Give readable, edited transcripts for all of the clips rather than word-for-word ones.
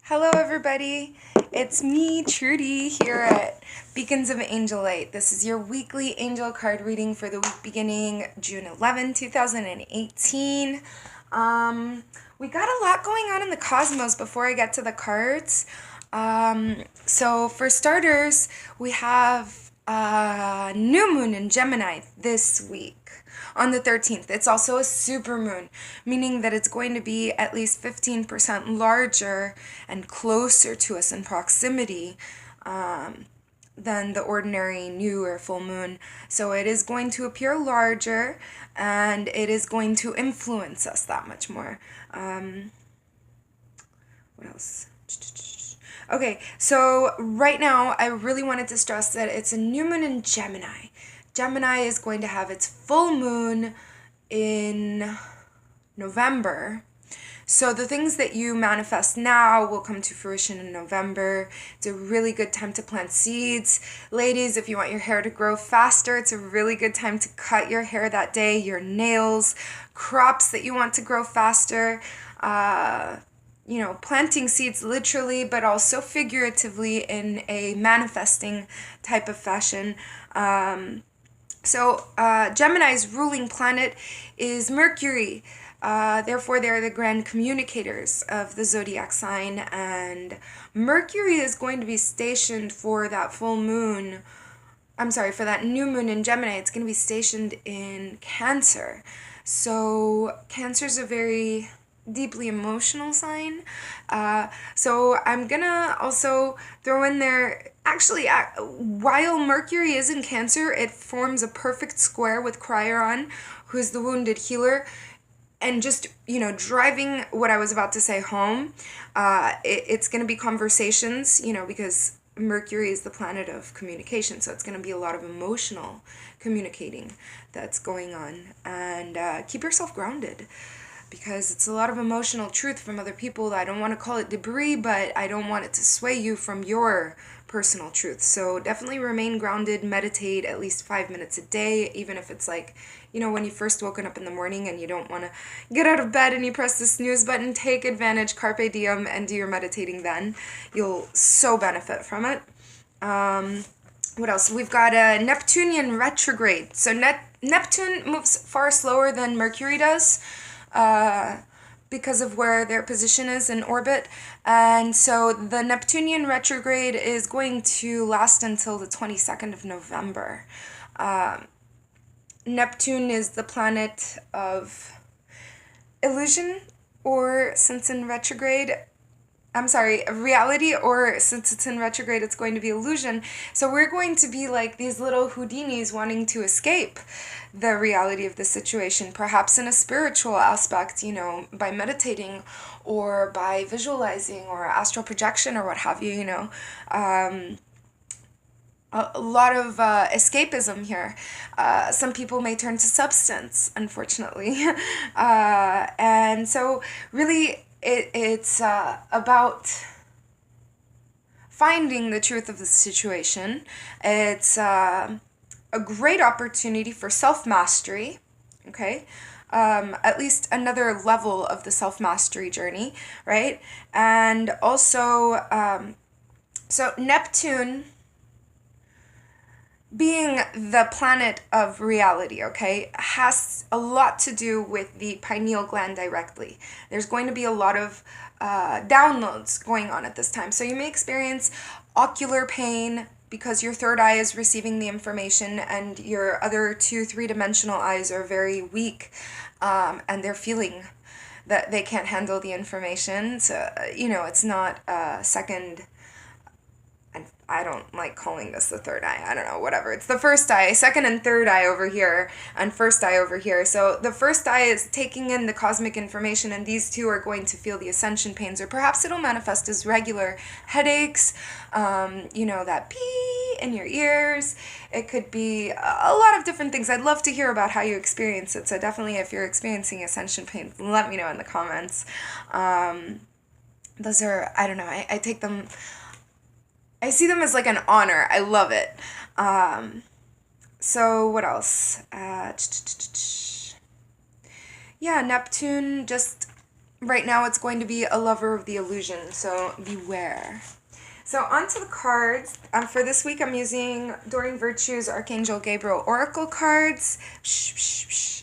Hello, everybody. It's me, Trudy, here at Beacons of Angel Light. This is your weekly angel card reading for the week beginning June 11, 2018. We got a lot going on in the cosmos before I get to the cards. So for starters, we have new moon in Gemini this week on the 13th. It's also a supermoon, meaning that it's going to be at least 15% larger and closer to us in proximity than the ordinary new or full moon. So it is going to appear larger and it is going to influence us that much more. What else? Okay, so right now I really wanted to stress that it's a new moon in Gemini. Gemini is going to have its full moon in November. So the things that you manifest now will come to fruition in November. It's a really good time to plant seeds. Ladies, if you want your hair to grow faster, it's a really good time to cut your hair that day, your nails, crops that you want to grow faster. Planting seeds literally, but also figuratively in a manifesting type of fashion. Gemini's ruling planet is Mercury. Therefore, they're the grand communicators of the zodiac sign. And Mercury is going to be stationed for that full moon. For that new moon in Gemini. It's going to be stationed in Cancer. So Cancer's a very deeply emotional sign. So I'm gonna also throw in there, actually, while Mercury is in Cancer, it forms a perfect square with Chiron, who's the wounded healer, and just, driving what I was about to say home. It's gonna be conversations, because Mercury is the planet of communication, so it's going to be a lot of emotional communicating that's going on. And keep yourself grounded, because it's a lot of emotional truth from other people. I don't want to call it debris, but I don't want it to sway you from your personal truth. So definitely remain grounded, meditate at least 5 minutes a day, even if it's like, when you first woken up in the morning and you don't want to get out of bed and you press the snooze button, take advantage, carpe diem, and do your meditating then. You'll so benefit from it. What else? We've got a Neptunian retrograde. So Neptune moves far slower than Mercury does, because of where their position is in orbit. And so the Neptunian retrograde is going to last until the 22nd of November. Neptune is the planet of illusion, or since in retrograde, reality, or since it's in retrograde, it's going to be illusion. So we're going to be like these little Houdinis wanting to escape the reality of the situation, perhaps in a spiritual aspect, by meditating or by visualizing or astral projection or what have you, a lot of escapism here. Some people may turn to substance, unfortunately. And so really it's about finding the truth of the situation. It's a great opportunity for self-mastery, okay? At least another level of the self-mastery journey, right? And also, so Neptune, being the planet of reality, okay, has a lot to do with the pineal gland directly. There's going to be a lot of downloads going on at this time. So you may experience ocular pain because your third eye is receiving the information and your other 2 3-dimensional eyes are very weak, and they're feeling that they can't handle the information. So, it's not second. I don't like calling this the third eye. I don't know, whatever. It's the first eye, second and third eye over here, and first eye over here. So the first eye is taking in the cosmic information, and these two are going to feel the ascension pains, or perhaps it'll manifest as regular headaches, that pee in your ears. It could be a lot of different things. I'd love to hear about how you experience it. So definitely, if you're experiencing ascension pains, let me know in the comments. Those are, I don't know, I take them... I see them as like an honor. I love it. So what else? Neptune just right now it's going to be a lover of the illusion, so beware. So onto the cards. For this week, I'm using Doreen Virtue's Archangel Gabriel Oracle cards.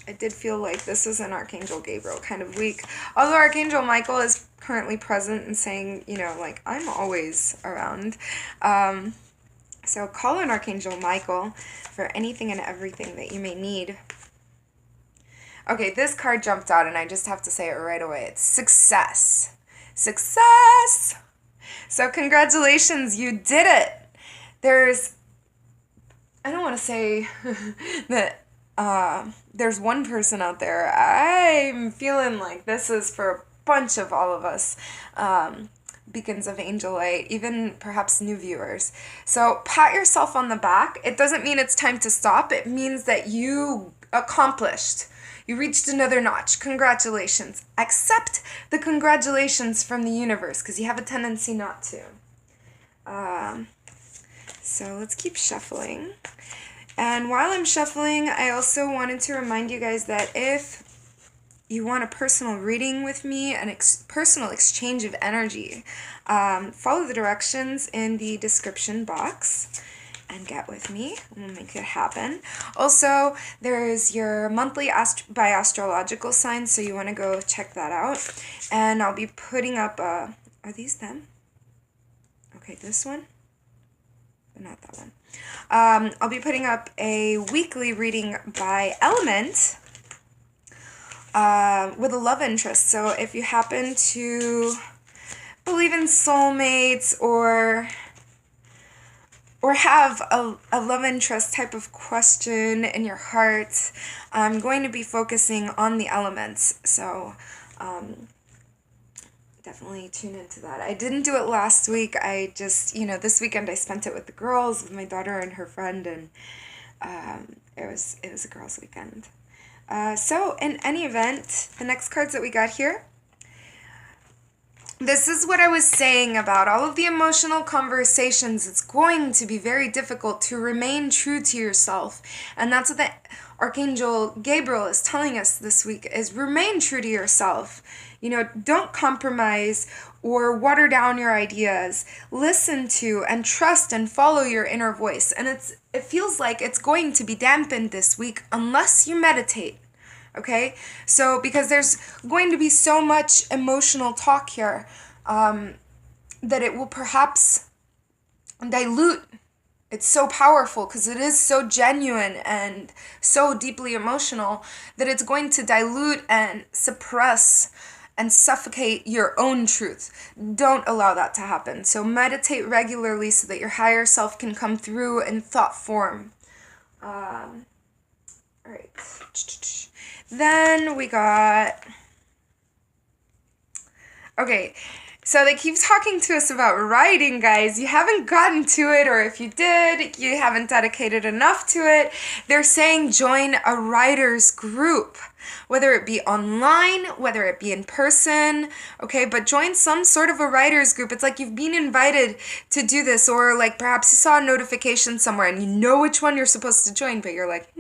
I did feel like this is an Archangel Gabriel kind of week. Although Archangel Michael is currently present and saying, like, I'm always around. So call on Archangel Michael for anything and everything that you may need. Okay, this card jumped out and I just have to say it right away. It's success. Success! So congratulations, you did it. I don't want to say that there's one person out there. I'm feeling like this is for a bunch of all of us. Beacons of angel light, even perhaps new viewers. So pat yourself on the back. It doesn't mean it's time to stop. It means that you accomplished. You reached another notch. Congratulations. Accept the congratulations from the universe because you have a tendency not to. So let's keep shuffling. And while I'm shuffling, I also wanted to remind you guys that if you want a personal reading with me, a personal exchange of energy, follow the directions in the description box and get with me. We'll make it happen. Also, there's your monthly by astrological signs, so you want to go check that out. And I'll be putting up, are these them? Okay, this one? But not that one. I'll be putting up a weekly reading by element with a love interest. So if you happen to believe in soulmates or have a love interest type of question in your heart, I'm going to be focusing on the elements. So definitely tune into that. I didn't do it last week. I just, this weekend I spent it with the girls, with my daughter and her friend, and it was a girls' weekend. So in any event, the next cards that we got here, this is what I was saying about all of the emotional conversations. It's going to be very difficult to remain true to yourself. And that's what the Archangel Gabriel is telling us this week, is remain true to yourself. Don't compromise or water down your ideas. Listen to and trust and follow your inner voice. And it feels like it's going to be dampened this week unless you meditate. Okay, so because there's going to be so much emotional talk here that it will perhaps dilute. It's so powerful because it is so genuine and so deeply emotional that it's going to dilute and suppress and suffocate your own truth. Don't allow that to happen. So meditate regularly so that your higher self can come through in thought form. All right. Then we got, okay, so they keep talking to us about writing, guys. You haven't gotten to it, or if you did, you haven't dedicated enough to it. They're saying join a writer's group, whether it be online, whether it be in person, okay, but join some sort of a writer's group. It's like you've been invited to do this, or like perhaps you saw a notification somewhere and you know which one you're supposed to join, but you're like,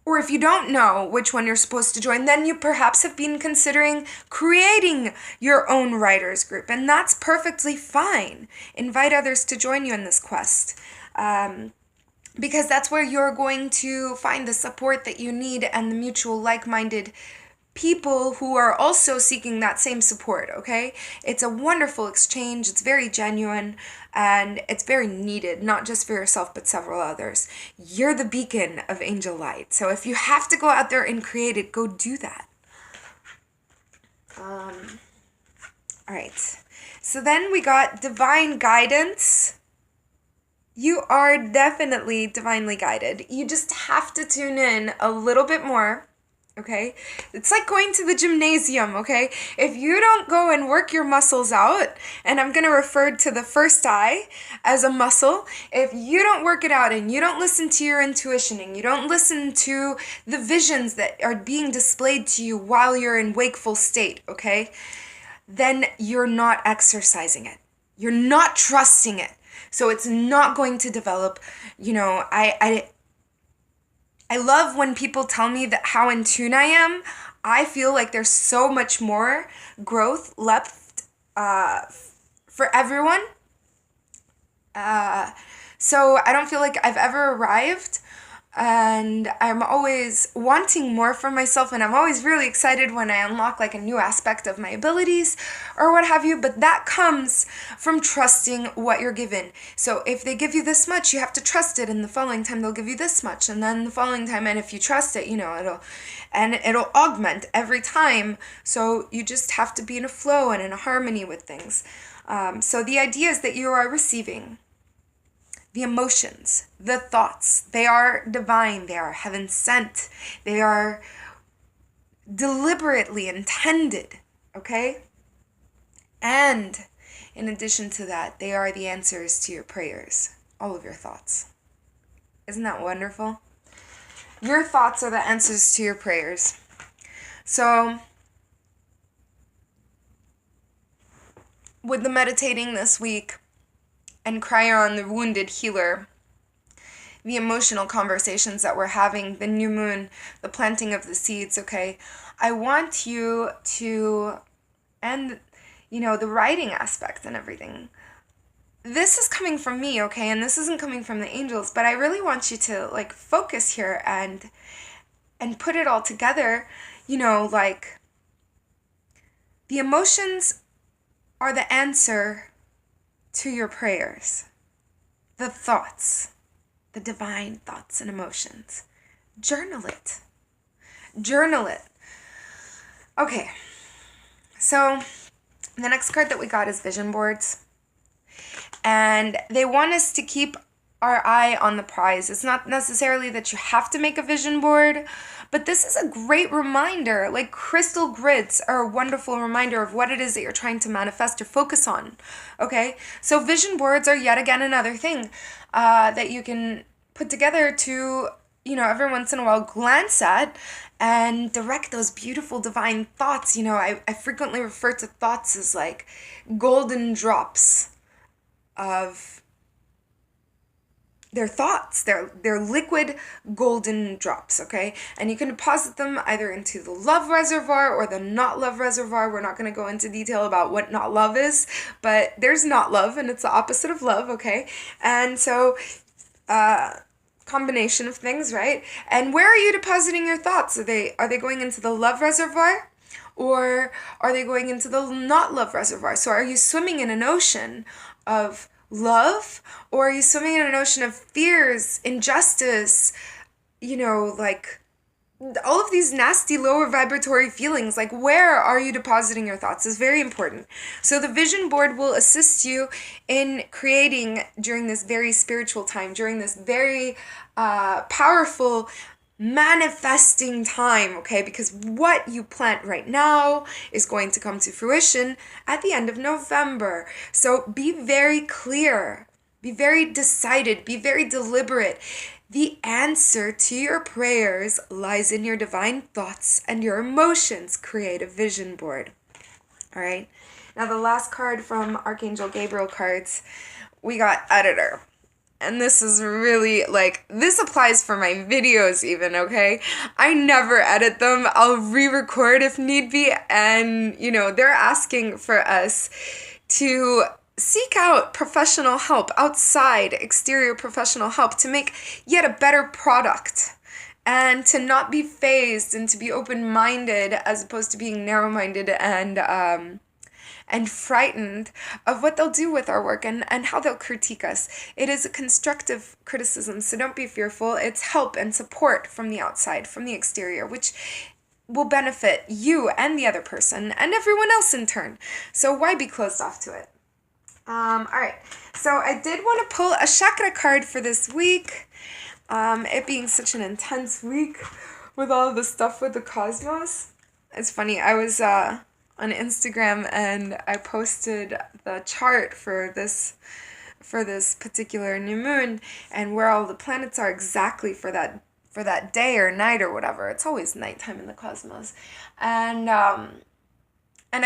or if you don't know which one you're supposed to join, then you perhaps have been considering creating your own writer's group, and that's perfectly fine. Invite others to join you in this quest, because that's where you're going to find the support that you need and the mutual like-minded people who are also seeking that same support, okay? It's a wonderful exchange. It's very genuine, and it's very needed, not just for yourself, but several others. You're the beacon of angel light. So if you have to go out there and create it, go do that. All right. So then we got divine guidance. You are definitely divinely guided. You just have to tune in a little bit more. Okay, it's like going to the gymnasium, okay? If you don't go and work your muscles out, and I'm going to refer to the first eye as a muscle, if you don't work it out and you don't listen to your intuition and you don't listen to the visions that are being displayed to you while you're in wakeful state, okay, then you're not exercising it. You're not trusting it. So it's not going to develop, I love when people tell me that how in tune I am. I feel like there's so much more growth left for everyone. So I don't feel like I've ever arrived, and I'm always wanting more for myself, and I'm always really excited when I unlock like a new aspect of my abilities or what have you, but that comes from trusting what you're given. So if they give you this much, you have to trust it, and the following time they'll give you this much, and then the following time, and if you trust it, it'll augment every time. So you just have to be in a flow and in a harmony with things. So the idea is that you are receiving the emotions, the thoughts. They are divine. They are heaven sent. They are deliberately intended, okay? And in addition to that, they are the answers to your prayers, all of your thoughts. Isn't that wonderful? Your thoughts are the answers to your prayers. So, with the meditating this week, and Crier on the Wounded Healer, the emotional conversations that we're having, the new moon, the planting of the seeds, okay? I want you to, and, the writing aspect and everything. This is coming from me, okay? And this isn't coming from the angels, but I really want you to, focus here and put it all together, the emotions are the answer to your prayers, the thoughts, the divine thoughts and emotions. Journal it. Journal it. Okay, so the next card that we got is vision boards. And they want us to keep our eye on the prize. It's not necessarily that you have to make a vision board, but this is a great reminder. Like crystal grids are a wonderful reminder of what it is that you're trying to manifest or focus on. Okay? So vision boards are yet again another thing that you can put together to, every once in a while glance at and direct those beautiful divine thoughts. I frequently refer to thoughts as like golden drops of their thoughts. They're liquid golden drops, okay? And you can deposit them either into the love reservoir or the not love reservoir. We're not going to go into detail about what not love is, but there's not love, and it's the opposite of love, okay? And so, combination of things, right? And where are you depositing your thoughts? Are they going into the love reservoir, or are they going into the not love reservoir? So are you swimming in an ocean of love, or are you swimming in an ocean of fears, injustice, all of these nasty lower vibratory feelings? Like, where are you depositing your thoughts is very important. So the vision board will assist you in creating during this very spiritual time, during this very powerful manifesting time, okay? Because what you plant right now is going to come to fruition at the end of November. So be very clear, be very decided, be very deliberate. The answer to your prayers lies in your divine thoughts and your emotions. Create a vision board. All right. Now the last card from Archangel Gabriel cards, we got editor. And this is really, this applies for my videos even, okay? I never edit them. I'll re-record if need be. And, they're asking for us to seek out professional help, outside, exterior professional help, to make yet a better product. And to not be phased and to be open-minded as opposed to being narrow-minded and frightened of what they'll do with our work and how they'll critique us. It is a constructive criticism, so don't be fearful. It's help and support from the outside, from the exterior, which will benefit you and the other person and everyone else in turn. So why be closed off to it? All right, so I did want to pull a chakra card for this week. It being such an intense week with all the stuff with the cosmos. It's funny, I was on Instagram and I posted the chart for this particular new moon and where all the planets are exactly for that day or night or whatever. It's always nighttime in the cosmos. And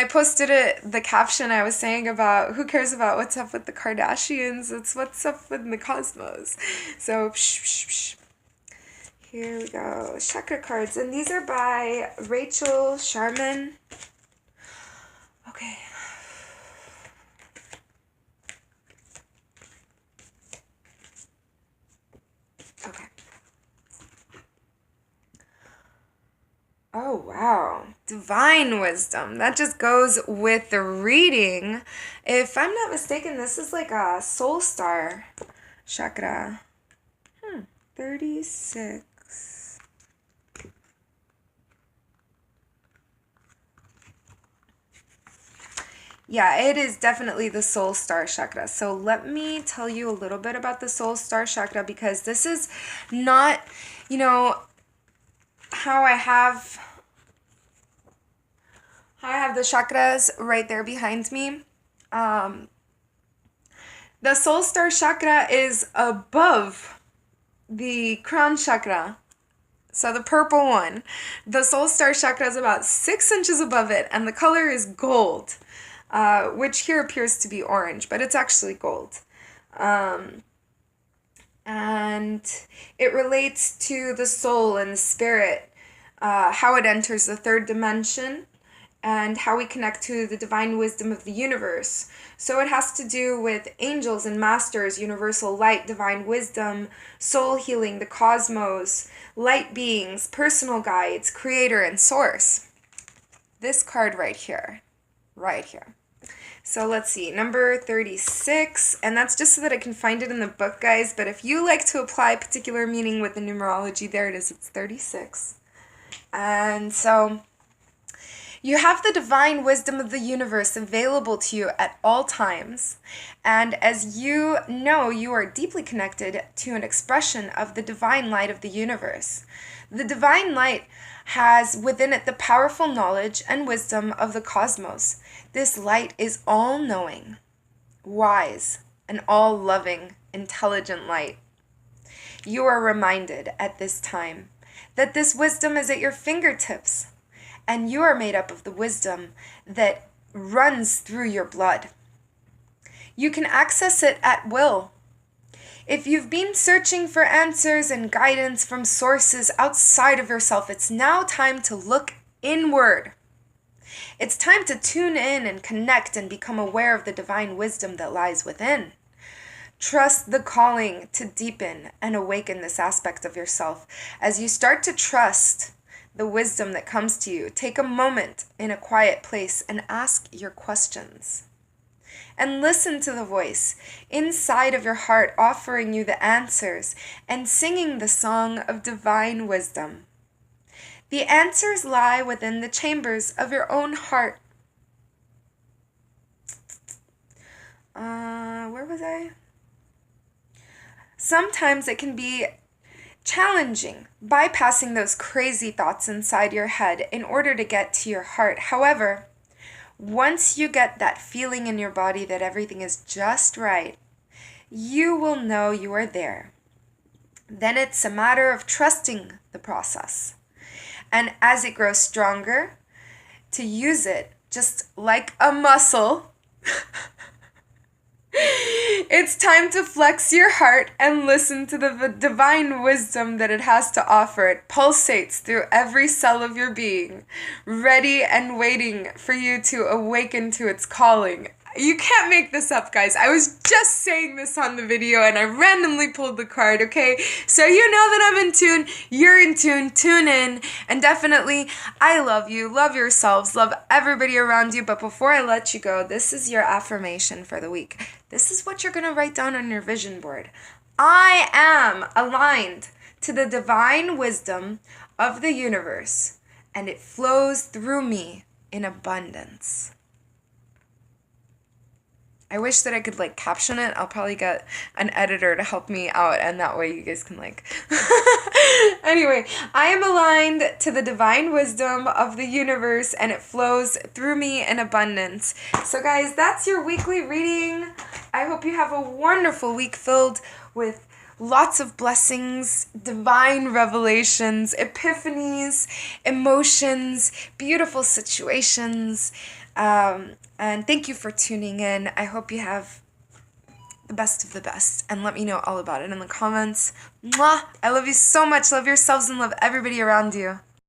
I posted the caption I was saying about who cares about what's up with the Kardashians, it's what's up with the cosmos. So Here we go. Chakra cards. And these are by Rachel Sharman. Okay. Okay. Oh, wow. Divine wisdom. That just goes with the reading. If I'm not mistaken, this is like a soul star chakra. 36. Yeah, it is definitely the soul star chakra. So let me tell you a little bit about the soul star chakra, because this is not, how I have the chakras right there behind me. The soul star chakra is above the crown chakra, so the purple one. The soul star chakra is about 6 inches above it, and the color is gold, which here appears to be orange, but it's actually gold. And it relates to the soul and the spirit, how it enters the third dimension, and how we connect to the divine wisdom of the universe. So it has to do with angels and masters, universal light, divine wisdom, soul healing, the cosmos, light beings, personal guides, creator, and source. This card right here. So let's see, number 36, and that's just so that I can find it in the book, guys, but if you like to apply particular meaning with the numerology, there it is, it's 36. And so you have the divine wisdom of the universe available to you at all times. And as you know, you are deeply connected to an expression of the divine light of the universe. The divine light has within it the powerful knowledge and wisdom of the cosmos. This light is all-knowing, wise, and all-loving, intelligent light. You are reminded at this time that this wisdom is at your fingertips, and you are made up of the wisdom that runs through your blood. You can access it at will. If you've been searching for answers and guidance from sources outside of yourself, it's now time to look inward. It's time to tune in and connect and become aware of the divine wisdom that lies within. Trust the calling to deepen and awaken this aspect of yourself. As you start to trust the wisdom that comes to you, take a moment in a quiet place and ask your questions. And listen to the voice inside of your heart offering you the answers and singing the song of divine wisdom. The answers lie within the chambers of your own heart. Where was I? Sometimes it can be challenging bypassing those crazy thoughts inside your head in order to get to your heart. However, once you get that feeling in your body that everything is just right, you will know you are there. Then it's a matter of trusting the process. And as it grows stronger, to use it just like a muscle. It's time to flex your heart and listen to the divine wisdom that it has to offer. It pulsates through every cell of your being, ready and waiting for you to awaken to its calling. You can't make this up, guys. I was just saying this on the video and I randomly pulled the card, okay? So you know that I'm in tune, you're in tune, tune in, and definitely I love you, love yourselves, love everybody around you. But before I let you go, this is your affirmation for the week. This is what you're going to write down on your vision board. I am aligned to the divine wisdom of the universe, and it flows through me in abundance. I wish that I could caption it. I'll probably get an editor to help me out, and that way you guys can Anyway, I am aligned to the divine wisdom of the universe and it flows through me in abundance. So guys, that's your weekly reading. I hope you have a wonderful week filled with lots of blessings, divine revelations, epiphanies, emotions, beautiful situations. And thank you for tuning in. I hope you have the best of the best, and let me know all about it in the comments. Mwah! I love you so much. Love yourselves and love everybody around you.